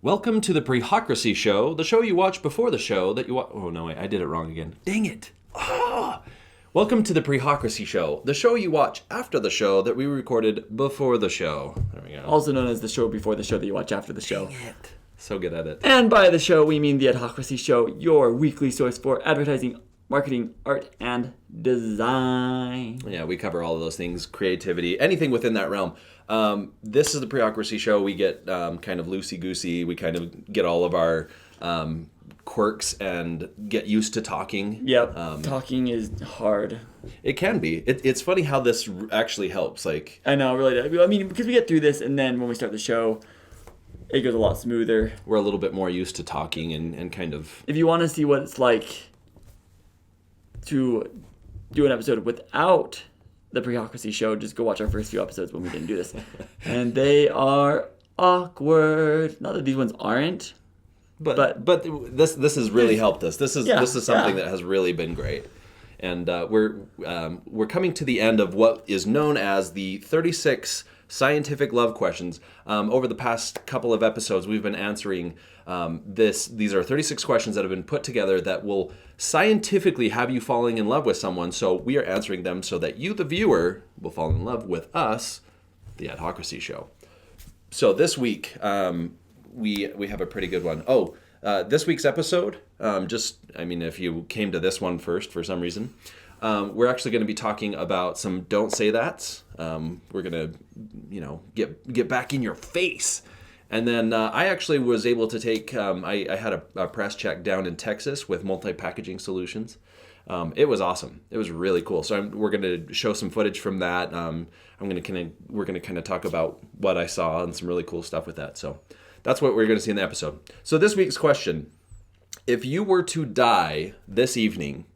Welcome to the Prehocracy Show, the show you watch before the show that you watch. Oh, no, wait, I did it wrong again. Dang it. Welcome to the Prehocracy Show, the show you watch after the show that we recorded before the show. There we go. Also known as the show before the show that you watch after the show. Dang it. So good at it. And by the show, we mean the Adhocracy Show, your weekly source for advertising, marketing, art, and design. Yeah, we cover all of those things, creativity, anything within that realm. This is the Prehocracy Show. We get kind of loosey-goosey. We kind of get all of our quirks and get used to talking. Yep, talking is hard. It can be. It's funny how this actually helps. Like, I know, really. I mean, because we get through this, and then when we start the show, it goes a lot smoother. We're a little bit more used to talking and kind of... If you want to see what it's like to do an episode without the Prehocracy Show, just go watch our first few episodes when we didn't do this. And they are awkward. Not that these ones aren't. But this has really helped us. This is something that has really been great. And we're coming to the end of what is known as the 36 scientific love questions. Over the past couple of episodes, we've been answering these are 36 questions that have been put together that will scientifically have you falling in love with someone. So we are answering them so that you, the viewer, will fall in love with us, the Adhocracy Show. So this week, we have a pretty good one. This week's episode, if you came to this one first for some reason, we're actually going to be talking about some don't say that's. We're going to, get back in your face. And then I actually was able to take, I had a press check down in Texas with Multi-Packaging Solutions. It was awesome. It was really cool. So we're going to show some footage from that. We're going to kind of talk about what I saw and some really cool stuff with that. So that's what we're going to see in the episode. So this week's question: if you were to die this evening,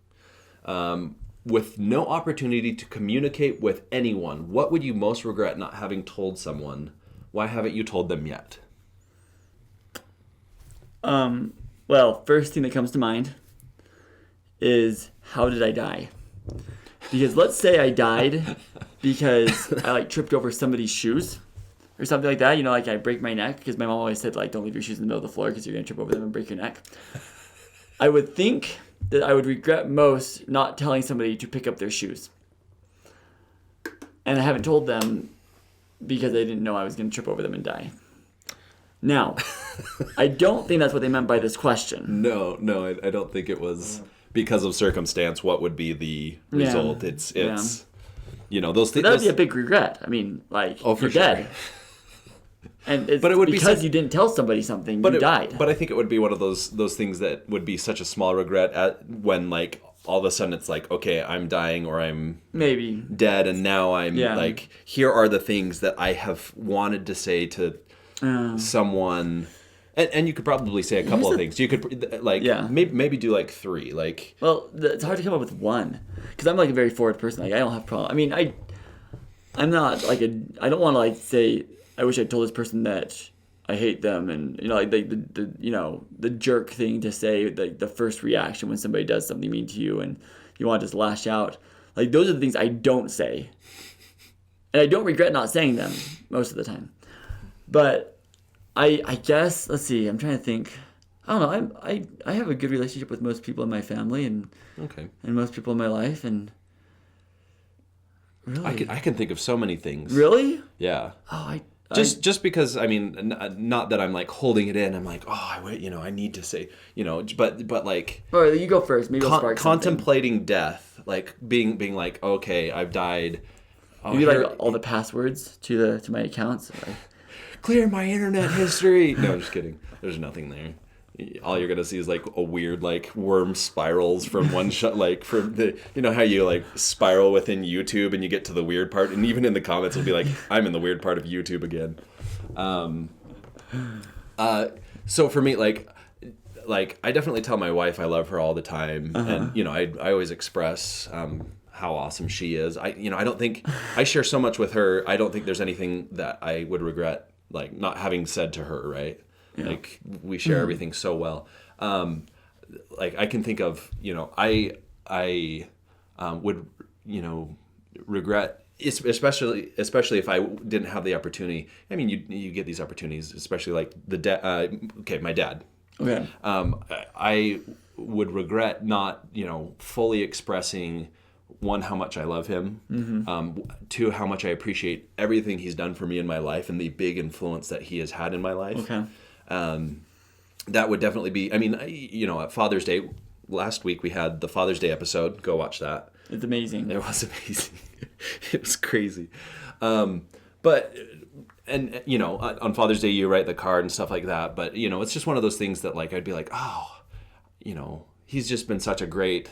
with no opportunity to communicate with anyone, what would you most regret not having told someone? Why haven't you told them yet? Well, first thing that comes to mind is, how did I die? Because let's say I died because I tripped over somebody's shoes or something like that. I break my neck, because my mom always said, don't leave your shoes in the middle of the floor because you're going to trip over them and break your neck. I would think that I would regret most not telling somebody to pick up their shoes. And I haven't told them because I didn't know I was going to trip over them and die. Now, I don't think that's what they meant by this question. No, I don't think it was because of circumstance. What would be the result? Yeah. It's those things. That would be a big regret. I mean, you're dead. And it's because you didn't tell somebody something, you died. But I think it would be one of those things that would be such a small regret when all of a sudden it's okay, I'm dying or I'm maybe dead, and now I'm here are the things that I have wanted to say to someone. And you could probably say a couple of things. You could maybe do 3. Well, it's hard to come up with one, because I'm a very forward person. I don't have problem. I mean, I'm not I don't want to say, I wish I told this person that I hate them, and the jerk thing to say, the first reaction when somebody does something mean to you and you want to just lash out. Those are the things I don't say, and I don't regret not saying them most of the time. But I guess, let's see, I'm trying to think. I don't know. I have a good relationship with most people in my family and most people in my life, and really, I can think of so many things. Really? Yeah. Just because, I mean, not that I'm holding it in. I'm I need to say, but All right, you go first. Maybe I'll spark contemplating death, being okay, I've died. Maybe all the passwords to my accounts. Clear my internet history. No, I'm just kidding. There's nothing there. All you're gonna see is a weird worm spirals from one shot, from the how you spiral within YouTube and you get to the weird part, and even in the comments it'll be I'm in the weird part of YouTube again. So for me, I definitely tell my wife I love her all the time, and I always express how awesome she is. I don't think I share so much with her. I don't think there's anything that I would regret not having said to her, right? Yeah. We share everything so well. I can think of, I would, regret especially if I didn't have the opportunity. I mean, you get these opportunities, especially like my dad. Okay. I would regret not, fully expressing, one, how much I love him, two, how much I appreciate everything he's done for me in my life and the big influence that he has had in my life. Okay. That would definitely be, I mean, at Father's Day, last week we had the Father's Day episode. Go watch that. It's amazing. It was amazing. It was crazy. But on Father's Day you write the card and stuff like that. But, it's just one of those things that, like, I'd be like, oh, he's just been such a great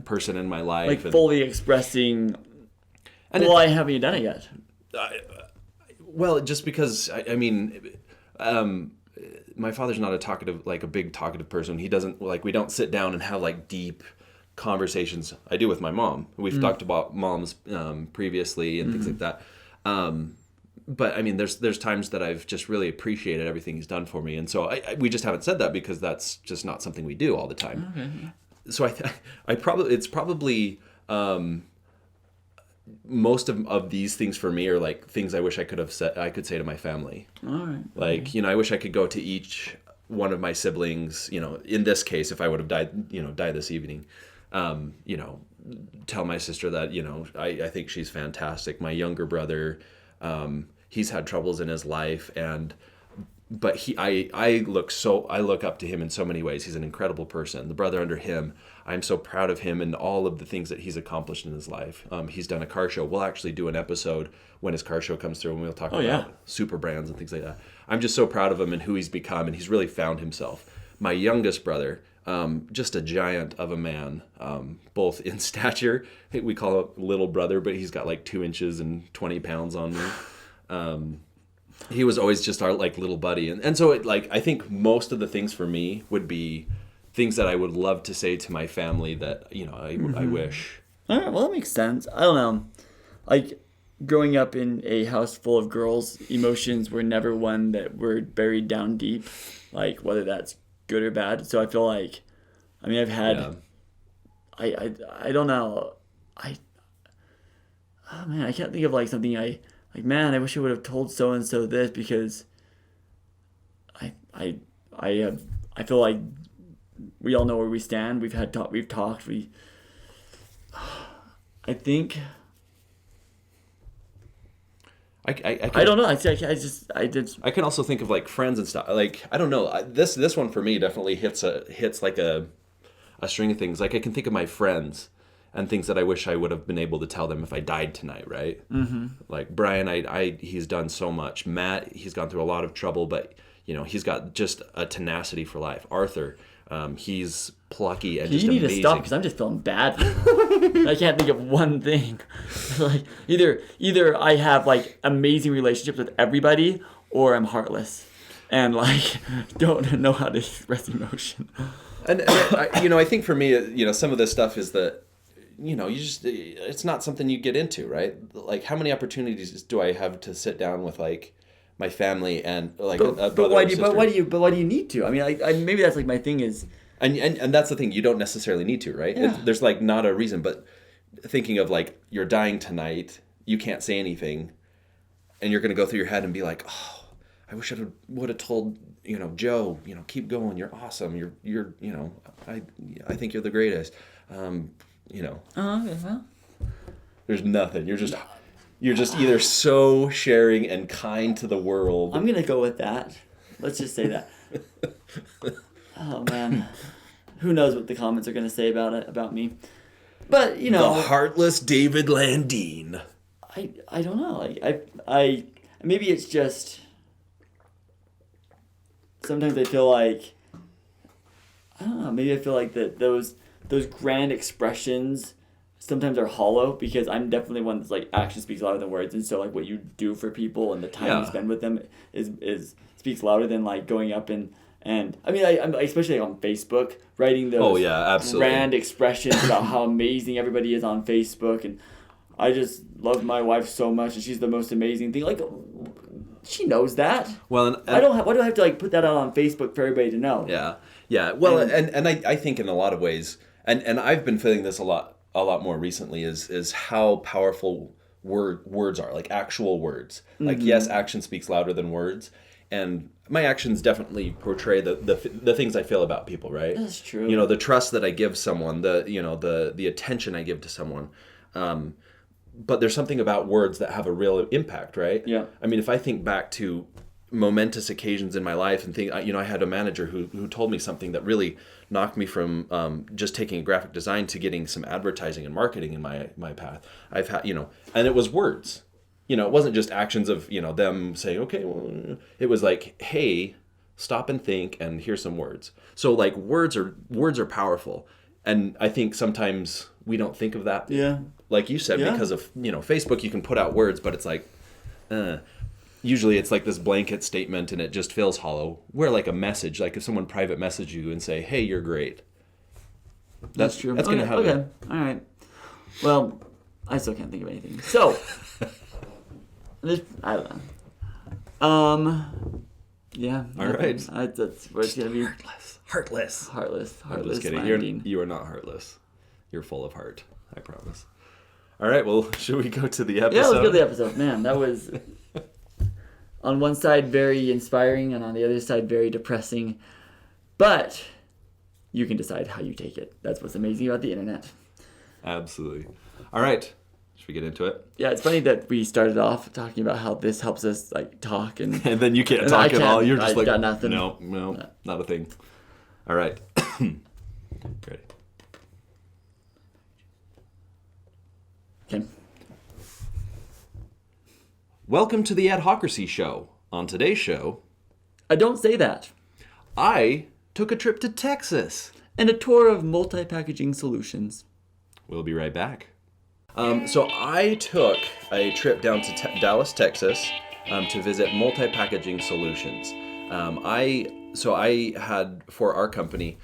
person in my life. Like, fully expressing, why haven't you done it yet? Well, just because, my father's not a big talkative person. He doesn't, we don't sit down and have, like, deep conversations. I do with my mom. We've talked about moms previously and things like that. But I mean, there's times that I've just really appreciated everything he's done for me, and so we just haven't said that because that's just not something we do all the time. Okay. So it's probably most of these things for me are like things I wish I could say to my family. All right. Like, I wish I could go to each one of my siblings. In this case, if I would have died this evening. Tell my sister that, I think she's fantastic. My younger brother, he's had troubles in his life, but I look up to him in so many ways. He's an incredible person. The brother under him, I'm so proud of him and all of the things that he's accomplished in his life. He's done a car show. We'll actually do an episode when his car show comes through, and we'll talk about super brands and things like that. I'm just so proud of him and who he's become, and he's really found himself. My youngest brother, just a giant of a man, both in stature. We call him little brother, but he's got like 2 inches and 20 pounds on me. He was always just our like little buddy. And so I think most of the things for me would be things that I would love to say to my family that, I wish. All right, well, that makes sense. I don't know. Like, growing up in a house full of girls, emotions were never one that were buried down deep, like whether that's good or bad. So I feel like, I've had, I don't know. I can't think of like something I wish I would have told so-and-so this, because I feel like we all know where we stand. We've talked. I think. I don't know. I can also think of like friends and stuff. Like, I don't know. This one for me definitely hits like a string of things. Like, I can think of my friends and things that I wish I would have been able to tell them if I died tonight, right? Mm-hmm. Like Brian, he's done so much. Matt, he's gone through a lot of trouble, but he's got just a tenacity for life. Arthur, he's plucky and just amazing. You need to stop, because I'm just feeling bad. I can't think of one thing. Like, either I have like amazing relationships with everybody, or I'm heartless and like don't know how to express emotion. And I think for me, some of this stuff is that, it's not something you get into, right? Like, how many opportunities do I have to sit down with like my family and like a brother or sister? But why do you need to? Maybe that's like my thing is. And that's the thing, you don't necessarily need to, right? Yeah. There's like not a reason, but thinking of like you're dying tonight, you can't say anything, and you're gonna go through your head and be like, oh, I wish I would have told Joe, keep going, you're awesome, you're I think you're the greatest, well. There's nothing. You're just either so sharing and kind to the world. I'm gonna go with that. Let's just say that. Oh man, who knows what the comments are gonna say about me? But the heartless David Landeen. I don't know. I maybe it's just sometimes I feel like, I don't know. Maybe I feel like that those grand expressions sometimes are hollow, because I'm definitely one that's like action speaks louder than words, and so like what you do for people and the time you spend with them is speaks louder than like going up and I'm especially like on Facebook writing those grand expressions about how amazing everybody is on Facebook, and I just love my wife so much and she's the most amazing thing. Like, she knows that. Well, why do I have to like put that out on Facebook for everybody to know? Yeah. Well, and I think in a lot of ways, and I've been feeling this a lot more recently, is how powerful words are, like actual words. Like, yes, action speaks louder than words. And my actions definitely portray the things I feel about people, right? That's true. You know, the trust that I give someone, the attention I give to someone. But there's something about words that have a real impact, right? Yeah. I mean, if I think back to momentous occasions in my life and think, I had a manager who told me something that really knocked me from just taking a graphic design to getting some advertising and marketing in my path. I've had, and it was words. It wasn't just actions of, them saying, okay, well, it was like, hey, stop and think, and here's some words. So like words are powerful. And I think sometimes we don't think of that. Yeah. Like you said, because of, Facebook, you can put out words, but it's like, usually it's like this blanket statement and it just feels hollow. Where like a message, like if someone private message you and say, hey, you're great. That's true. That's going to have Okay. All right. Well, I still can't think of anything. So, I don't know. Yeah. All right. That's where it's going to be. Heartless. I'm just kidding. Landeen. You are not heartless. You're full of heart. I promise. All right. Well, should we go to the episode? Yeah, let's go to the episode. Man, that was on one side very inspiring and on the other side very depressing. But you can decide how you take it. That's what's amazing about the internet. Absolutely. All right. Should we get into it? Yeah, it's funny that we started off talking about how this helps us like talk and then you can't talk at all. You're just like, got nothing. No, not a thing. All right. Ready. Okay. Welcome to the Adhocracy Show. On today's show, I don't say that. I took a trip to Texas. And a tour of multi-packaging solutions. We'll be right back. So I took a trip down to Dallas, Texas, to visit Multi-Packaging Solutions. I had, for our company,